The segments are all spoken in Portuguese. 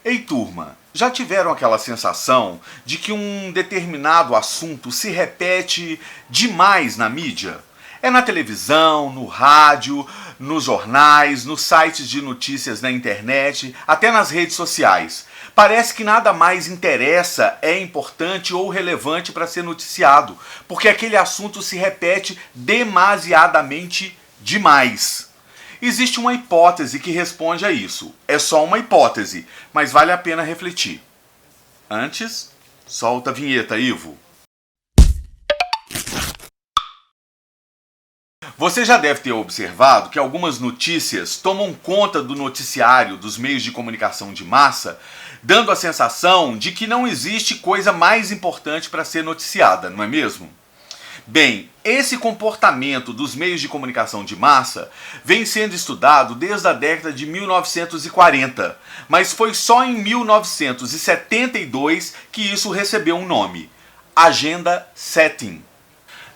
Ei, turma, já tiveram aquela sensação de que um determinado assunto se repete demais na mídia? É na televisão, no rádio, nos jornais, nos sites de notícias na internet, até nas redes sociais. Parece que nada mais interessa, é importante ou relevante para ser noticiado, porque aquele assunto se repete demasiadamente demais. Existe uma hipótese que responde a isso. É só uma hipótese, mas vale a pena refletir. Antes, solta a vinheta, Ivo. Você já deve ter observado que algumas notícias tomam conta do noticiário dos meios de comunicação de massa, dando a sensação de que não existe coisa mais importante para ser noticiada, não é mesmo? Bem, esse comportamento dos meios de comunicação de massa vem sendo estudado desde a década de 1940, mas foi só em 1972 que isso recebeu um nome: Agenda Setting.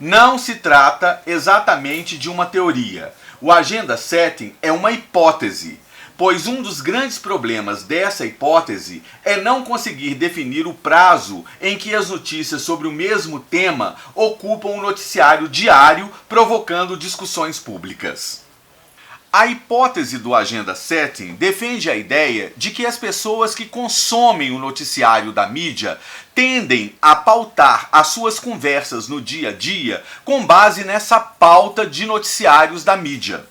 Não se trata exatamente de uma teoria. O Agenda Setting é uma hipótese, pois um dos grandes problemas dessa hipótese é não conseguir definir o prazo em que as notícias sobre o mesmo tema ocupam o noticiário diário, provocando discussões públicas. A hipótese do Agenda Setting defende a ideia de que as pessoas que consomem o noticiário da mídia tendem a pautar as suas conversas no dia a dia com base nessa pauta de noticiários da mídia.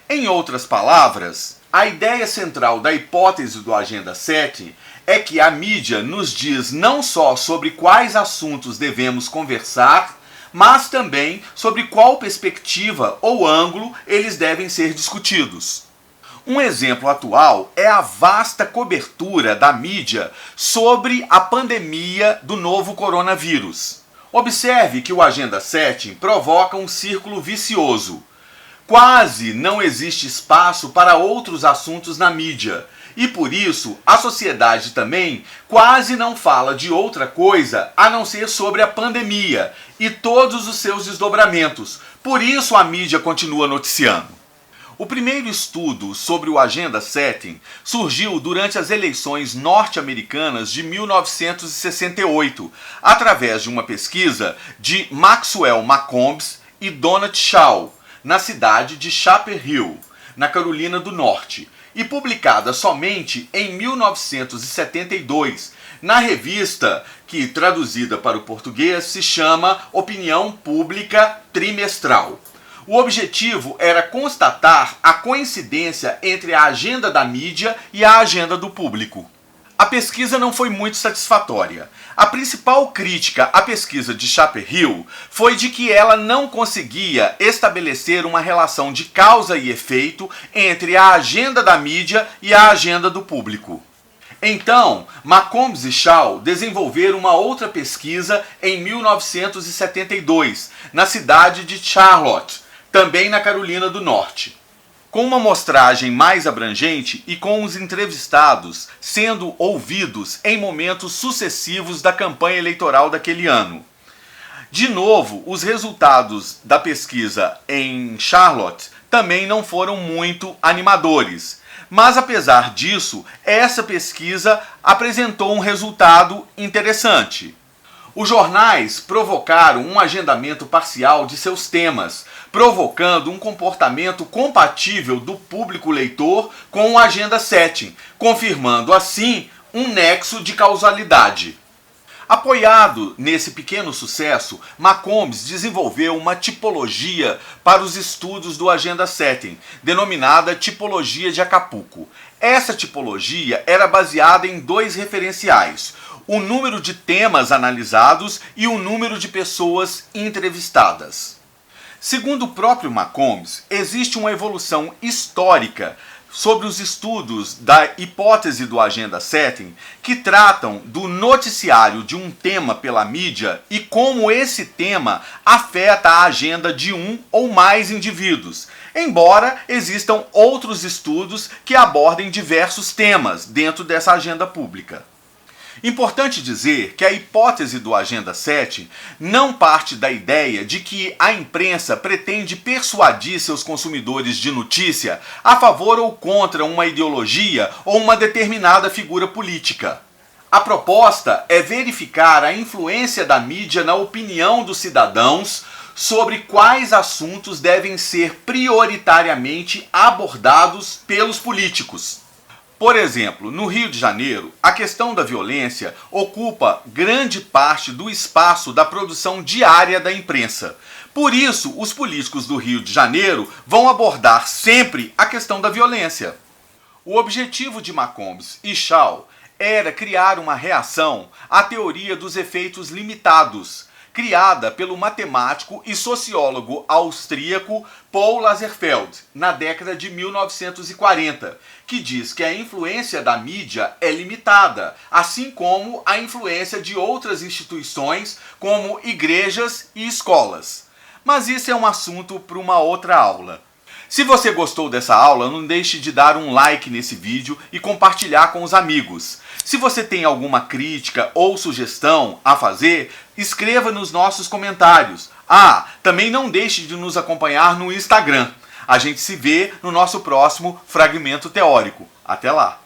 Em outras palavras, a ideia central da hipótese do Agenda Setting é que a mídia nos diz não só sobre quais assuntos devemos conversar, mas também sobre qual perspectiva ou ângulo eles devem ser discutidos. Um exemplo atual é a vasta cobertura da mídia sobre a pandemia do novo coronavírus. Observe que o Agenda Setting provoca um círculo vicioso. Quase não existe espaço para outros assuntos na mídia, e por isso a sociedade também quase não fala de outra coisa a não ser sobre a pandemia e todos os seus desdobramentos. Por isso a mídia continua noticiando. O primeiro estudo sobre o Agenda Setting surgiu durante as eleições norte-americanas de 1968, através de uma pesquisa de Maxwell Malcombs e Donald Shaw, na cidade de Chapel Hill, na Carolina do Norte, e publicada somente em 1972, na revista que, traduzida para o português, se chama Opinião Pública Trimestral. O objetivo era constatar a coincidência entre a agenda da mídia e a agenda do público. A pesquisa não foi muito satisfatória. A principal crítica à pesquisa de Chapel Hill foi de que ela não conseguia estabelecer uma relação de causa e efeito entre a agenda da mídia e a agenda do público. Então, Malcombs e Shaw desenvolveram uma outra pesquisa em 1972, na cidade de Charlotte, também na Carolina do Norte, com uma amostragem mais abrangente e com os entrevistados sendo ouvidos em momentos sucessivos da campanha eleitoral daquele ano. De novo, os resultados da pesquisa em Charlotte também não foram muito animadores, mas apesar disso, essa pesquisa apresentou um resultado interessante. Os jornais provocaram um agendamento parcial de seus temas, provocando um comportamento compatível do público leitor com o Agenda Setting, confirmando assim um nexo de causalidade. Apoiado nesse pequeno sucesso, Malcombs desenvolveu uma tipologia para os estudos do Agenda Setting, denominada Tipologia de Acapulco. Essa tipologia era baseada em dois referenciais: o número de temas analisados e o número de pessoas entrevistadas. Segundo o próprio Malcombs, existe uma evolução histórica sobre os estudos da hipótese do Agenda Setting que tratam do noticiário de um tema pela mídia e como esse tema afeta a agenda de um ou mais indivíduos, embora existam outros estudos que abordem diversos temas dentro dessa agenda pública. Importante dizer que a hipótese do Agenda 7 não parte da ideia de que a imprensa pretende persuadir seus consumidores de notícia a favor ou contra uma ideologia ou uma determinada figura política. A proposta é verificar a influência da mídia na opinião dos cidadãos sobre quais assuntos devem ser prioritariamente abordados pelos políticos. Por exemplo, no Rio de Janeiro, a questão da violência ocupa grande parte do espaço da produção diária da imprensa. Por isso, os políticos do Rio de Janeiro vão abordar sempre a questão da violência. O objetivo de McCombs e Shaw era criar uma reação à teoria dos efeitos limitados, criada pelo matemático e sociólogo austríaco Paul Lazarsfeld na década de 1940, que diz que a influência da mídia é limitada, assim como a influência de outras instituições como igrejas e escolas. Mas isso é um assunto para uma outra aula. Se você gostou dessa aula, não deixe de dar um like nesse vídeo e compartilhar com os amigos. Se você tem alguma crítica ou sugestão a fazer, escreva nos nossos comentários. Também não deixe de nos acompanhar no Instagram. A gente se vê no nosso próximo Fragmento Teórico. Até lá!